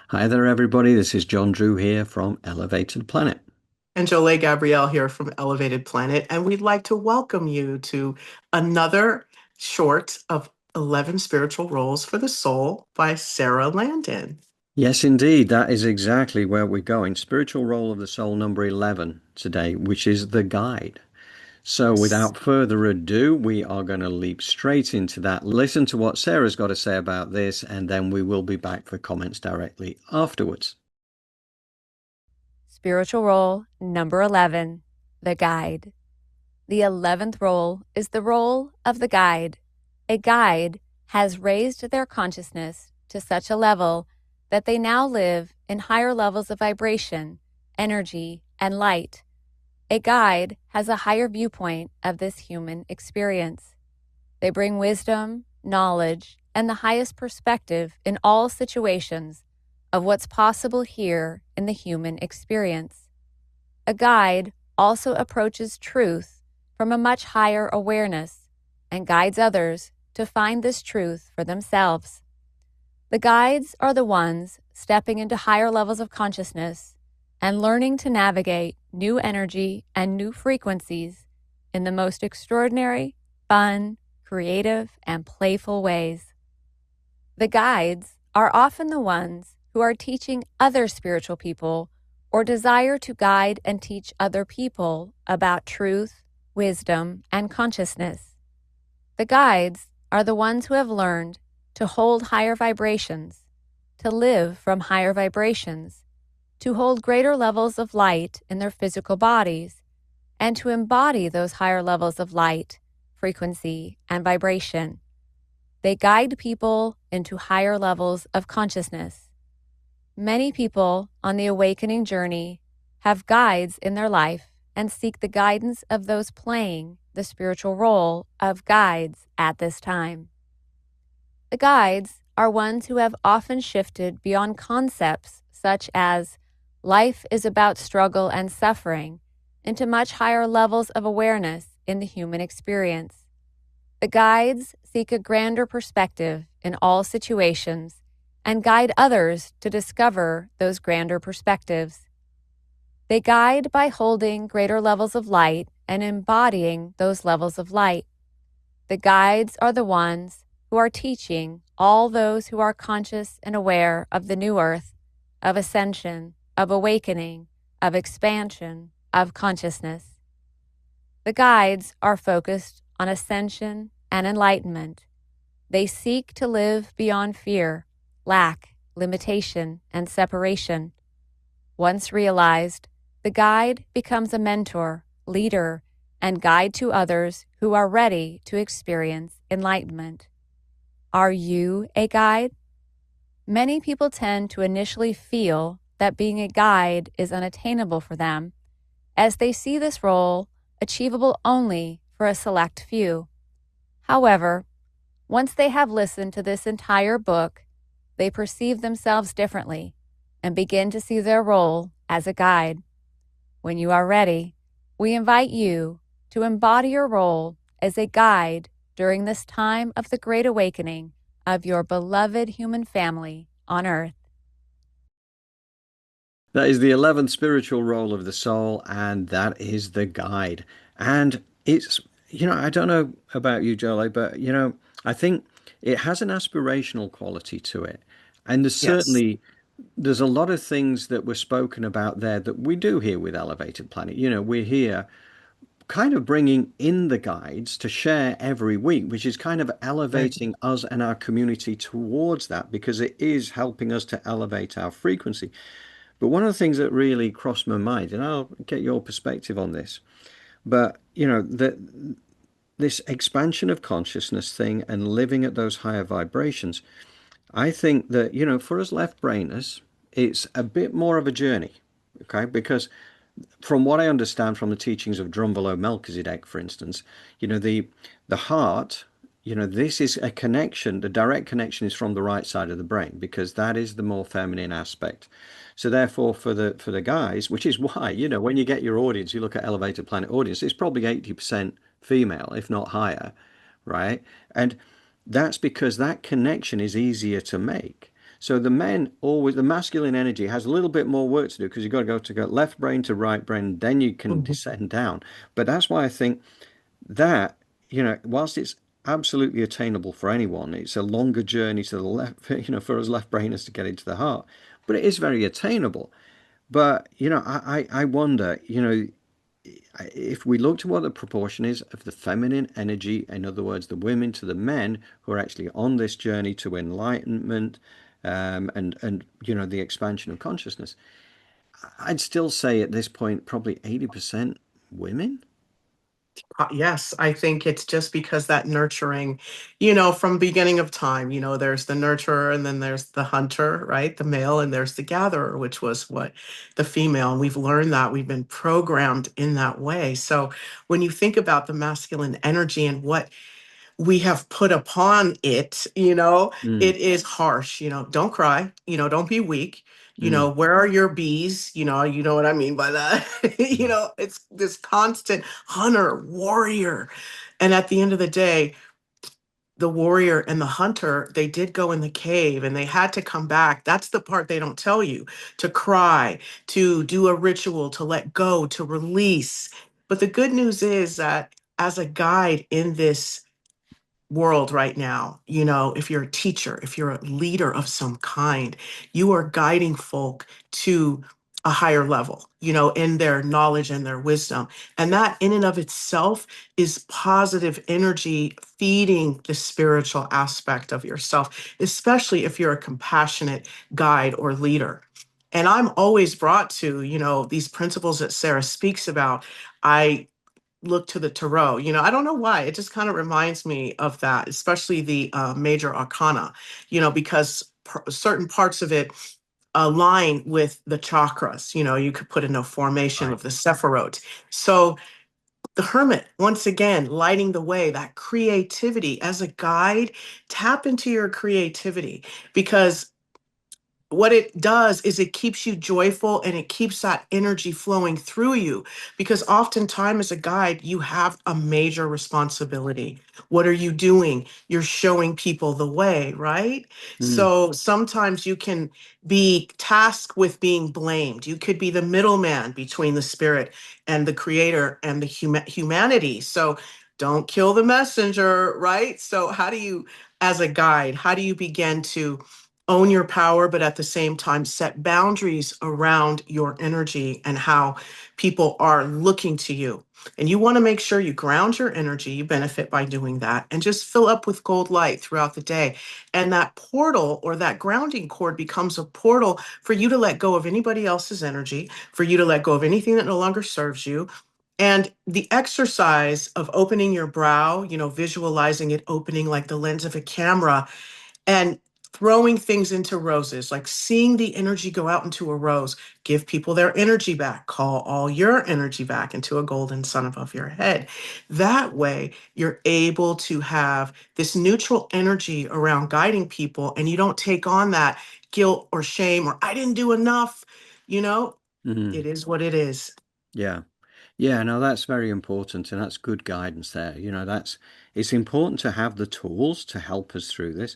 Hi there, everybody. This is John Drew here from Elevated Planet. And Jolé Gabrielle here from Elevated Planet, and we'd like to welcome you to another short of 11 Spiritual Roles for the Soul by Sara Landon. Yes, indeed, that is exactly where we're going. Spiritual role of the soul, number 11 today, which is the guide. So, without further ado, we are going to leap straight into that. Listen to what Sarah's got to say about this, and then we will be back for comments directly afterwards. Spiritual role number 11, the guide. The 11th role is the role of the guide. A guide has raised their consciousness to such a level that they now live in higher levels of vibration, energy, and light. A guide has a higher viewpoint of this human experience. They bring wisdom, knowledge, and the highest perspective in all situations of what's possible here in the human experience. A guide also approaches truth from a much higher awareness and guides others to find this truth for themselves. The guides are the ones stepping into higher levels of consciousness and learning to navigate new energy and new frequencies in the most extraordinary, fun, creative, and playful ways. The guides are often the ones who are teaching other spiritual people or desire to guide and teach other people about truth, wisdom, and consciousness. The guides are the ones who have learned to hold higher vibrations, to live from higher vibrations, to hold greater levels of light in their physical bodies, and to embody those higher levels of light, frequency, and vibration. They guide people into higher levels of consciousness. Many people on the awakening journey have guides in their life and seek the guidance of those playing the spiritual role of guides at this time. The guides are ones who have often shifted beyond concepts such as life is about struggle and suffering into much higher levels of awareness in the human experience. The guides seek a grander perspective in all situations and guide others to discover those grander perspectives. They guide by holding greater levels of light and embodying those levels of light. The guides are the ones who are teaching all those who are conscious and aware of the new earth, of ascension, of awakening, of expansion, of consciousness. The guides are focused on ascension and enlightenment. They seek to live beyond fear, lack, limitation, and separation. Once realized, the guide becomes a mentor, leader, and guide to others who are ready to experience enlightenment. Are you a guide? Many people tend to initially feel that being a guide is unattainable for them, as they see this role achievable only for a select few. However, once they have listened to this entire book, they perceive themselves differently and begin to see their role as a guide. When you are ready, we invite you to embody your role as a guide during this time of the Great Awakening of your beloved human family on Earth. That is the 11th spiritual role of the soul, and that is the guide. And it's, I don't know about you, Jolie, but, I think it has an aspirational quality to it. And Yes. there's a lot of things that were spoken about there that we do here with Elevated Planet. We're here kind of bringing in the guides to share every week, which is kind of Right. elevating us and our community towards that because it is helping us to elevate our frequency. But one of the things that really crossed my mind, and I'll get your perspective on this, but this expansion of consciousness thing and living at those higher vibrations, I think that, for us left brainers, it's a bit more of a journey, okay? Because from what I understand from the teachings of Drunvalo Melchizedek, for instance, the heart, this is a connection. The direct connection is from the right side of the brain because that is the more feminine aspect. So therefore, for the guys, which is why, when you get your audience, you look at Elevated Planet audience, it's probably 80% female, if not higher, right? And that's because that connection is easier to make. So the men always, the masculine energy has a little bit more work to do because you've got to go left brain to right brain, then you can Mhm. descend down. But that's why I think that, whilst it's absolutely attainable for anyone, it's a longer journey to the left, for us left brainers to get into the heart, but it is very attainable. But, I wonder, if we look to what the proportion is of the feminine energy, in other words, the women to the men who are actually on this journey to enlightenment, and the expansion of consciousness, I'd still say at this point probably 80% women. Yes, I think it's just because that nurturing, from beginning of time, there's the nurturer and then there's the hunter, right? The male, and there's the gatherer, which was what the female. And we've learned that we've been programmed in that way. So when you think about the masculine energy and what we have put upon it, Mm, it is harsh. Don't cry, don't be weak. mm, Where are your bees? You know what I mean by that. mm. It's this constant hunter, warrior. And at the end of the day, the warrior and the hunter, they did go in the cave and they had to come back. That's the part they don't tell you, to cry, to do a ritual, to let go, to release. But the good news is that as a guide in this world right now, if you're a teacher, if you're a leader of some kind, you are guiding folk to a higher level, in their knowledge and their wisdom. And that in and of itself is positive energy feeding the spiritual aspect of yourself, especially if you're a compassionate guide or leader. And I'm always brought to, these principles that Sarah speaks about. I look to the tarot. I don't know why. It just kind of reminds me of that, especially the major arcana, because certain parts of it align with the chakras. You could put in a formation Right. of the Sephiroth. So the hermit, once again, lighting the way, that creativity as a guide, tap into your creativity because what it does is it keeps you joyful and it keeps that energy flowing through you because oftentimes as a guide you have a major responsibility. What are you doing? You're showing people the way, right? Mm, So sometimes you can be tasked with being blamed. You could be the middleman between the spirit and the creator and the humanity. So don't kill the messenger, right? So how do you, as a guide, how do you begin to own your power, but at the same time, set boundaries around your energy and how people are looking to you? And you want to make sure you ground your energy. You benefit by doing that and just fill up with gold light throughout the day. And that portal or that grounding cord becomes a portal for you to let go of anybody else's energy, for you to let go of anything that no longer serves you. And the exercise of opening your brow, visualizing it opening like the lens of a camera and throwing things into roses, like seeing the energy go out into a rose, give people their energy back, call all your energy back into a golden sun above your head. That way, you're able to have this neutral energy around guiding people, and you don't take on that guilt or shame or I didn't do enough. You know, mm. it is what it is. Yeah. Yeah, no, that's very important, and that's good guidance there. It's important to have the tools to help us through this.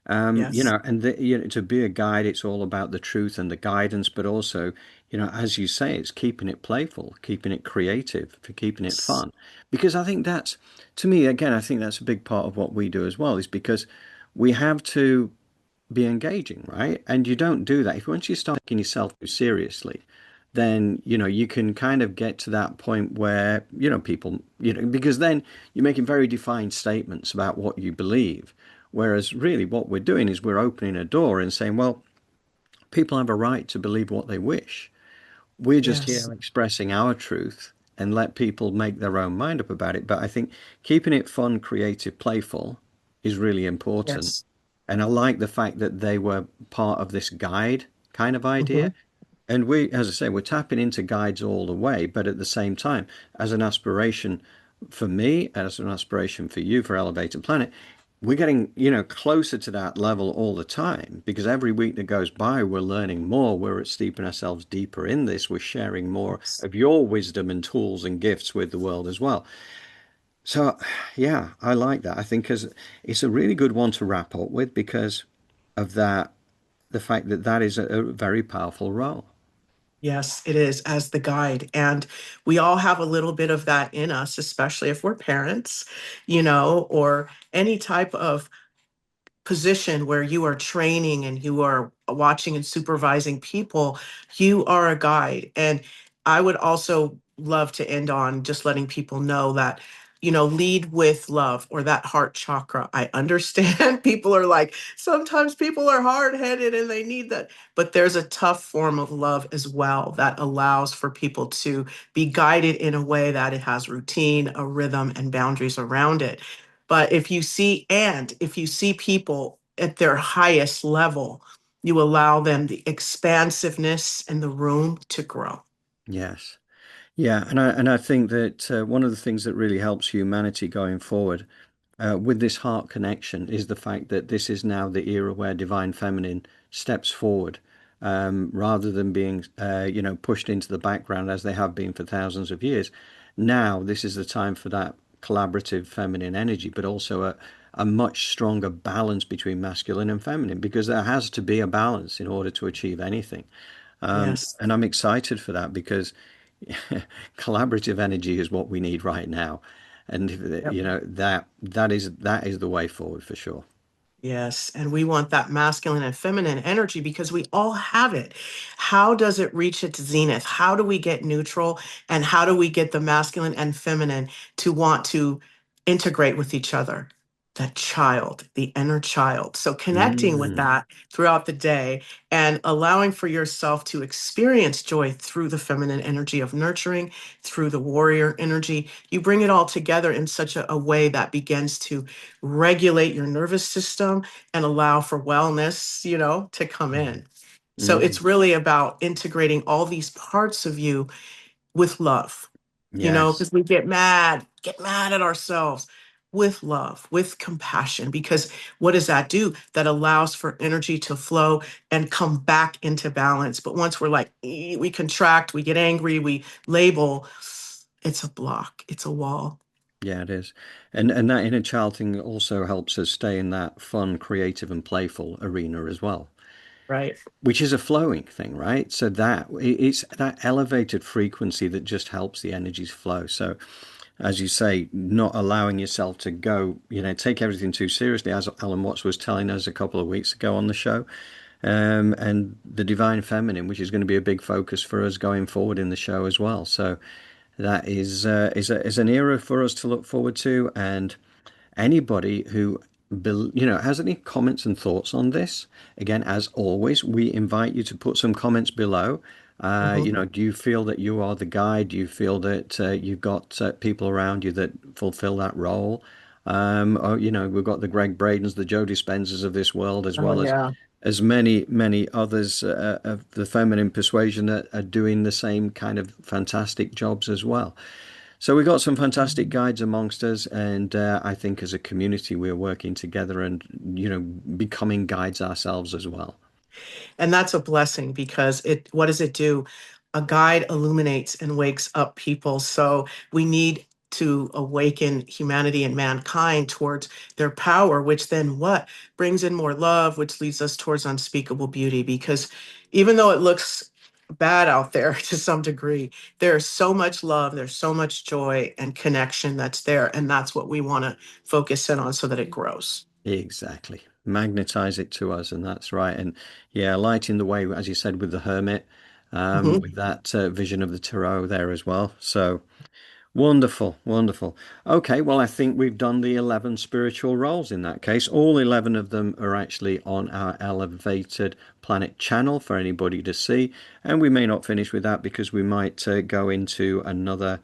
Yes. And to be a guide, it's all about the truth and the guidance, but also, as you say, it's keeping it playful, keeping it creative, for keeping it fun. Because I think that's, to me, again, I think that's a big part of what we do as well, is because we have to be engaging, right? And you don't do that. If once you start taking yourself too seriously, then you can kind of get to that point where people because then you're making very defined statements about what you believe, whereas really what we're doing is we're opening a door and saying, well, people have a right to believe what they wish. We're just Yes. here expressing our truth and let people make their own mind up about it. But I think keeping it fun, creative, playful is really important. Yes. And I like the fact that they were part of this guide kind of idea. Mhm. And we, as I say, we're tapping into guides all the way, but at the same time, as an aspiration for me, as an aspiration for you, for Elevated Planet, we're getting, closer to that level all the time because every week that goes by, we're learning more. We're steeping ourselves deeper in this. We're sharing more Yes. of your wisdom and tools and gifts with the world as well. So, yeah, I like that. I think as it's a really good one to wrap up with because of that. the fact that that is a very powerful role. Yes, it is as the guide. And we all have a little bit of that in us, especially if we're parents, or any type of position where you are training and you are watching and supervising people, you are a guide. And I would also love to end on just letting people know that, lead with love or that heart chakra. I understand people are like, sometimes people are hard headed and they need that. But there's a tough form of love as well that allows for people to be guided in a way that it has routine, a rhythm, and boundaries around it. But if you see people at their highest level, you allow them the expansiveness and the room to grow. Yes. Yeah, and I think that one of the things that really helps humanity going forward with this heart connection is the fact that this is now the era where divine feminine steps forward, rather than being pushed into the background as they have been for thousands of years. Now this is the time for that collaborative feminine energy, but also a much stronger balance between masculine and feminine, because there has to be a balance in order to achieve anything. Yes. And I'm excited for that because collaborative energy is what we need right now, and Yep. that is the way forward for sure. Yes, and we want that masculine and feminine energy because we all have it. How does it reach its zenith? How do we get neutral? And how do we get the masculine and feminine to want to integrate with each other? The child, the inner child. So connecting with Mm, that throughout the day and allowing for yourself to experience joy through the feminine energy of nurturing, through the warrior energy. You bring it all together in such a way that begins to regulate your nervous system and allow for wellness, to come mm, in. So mm. it's really about integrating all these parts of you with love, Yes, because we get mad at ourselves with love, with compassion, because what does that do? That allows for energy to flow and come back into balance. But once we're like, we contract, we get angry, we label, it's a block, it's a wall, yeah, it is, and that inner child thing also helps us stay in that fun, creative, and playful arena as well, right? which is a flowing thing, right? So it's that elevated frequency that just helps the energies flow. So as you say, not allowing yourself to go, take everything too seriously, as Alan Watts was telling us a couple of weeks ago on the show, and the divine feminine, which is going to be a big focus for us going forward in the show as well. So that is an era for us to look forward to, and anybody who has any comments and thoughts on this, again, as always, we invite you to put some comments below. Mhm. Do you feel that you are the guide? Do you feel that you've got people around you that fulfill that role? Or, we've got the Greg Bradens, the Joe Dispenzas of this world, as Oh, well yeah. as many others of the feminine persuasion that are doing the same kind of fantastic jobs as well. So we got some fantastic Mhm. guides amongst us, and I think as a community we're working together and becoming guides ourselves as well. And that's a blessing because what does it do? A guide illuminates and wakes up people. So we need to awaken humanity and mankind towards their power, which then what? Brings in more love, which leads us towards unspeakable beauty. Because even though it looks bad out there to some degree, there's so much love, there's so much joy and connection that's there. And that's what we want to focus in on so that it grows. Exactly. Magnetize it to us, and that's right. And yeah, lighting the way, as you said, with the hermit, Mhm. with that vision of the tarot there as well. So wonderful, wonderful. Okay, well, I think we've done the 11 spiritual roles in that case. All 11 of them are actually on our Elevated Planet channel for anybody to see. And we may not finish with that because we might go into another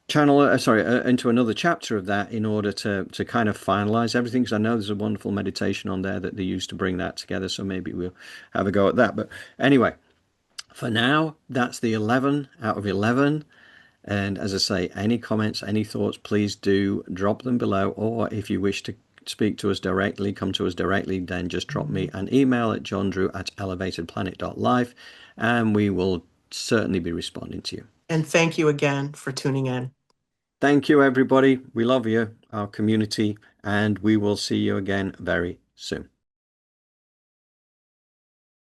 channel, sorry, into another chapter of that in order to kind of finalize everything. Because I know there's a wonderful meditation on there that they use to bring that together. So maybe we'll have a go at that. But anyway, for now, that's the 11 out of 11. And as I say, any comments, any thoughts, please do drop them below. Or if you wish to speak to us directly, come to us directly, then just drop me an email at johndrew@elevatedplanet.life and we will certainly be responding to you. And thank you again for tuning in. Thank you, everybody. We love you, our community, and we will see you again very soon.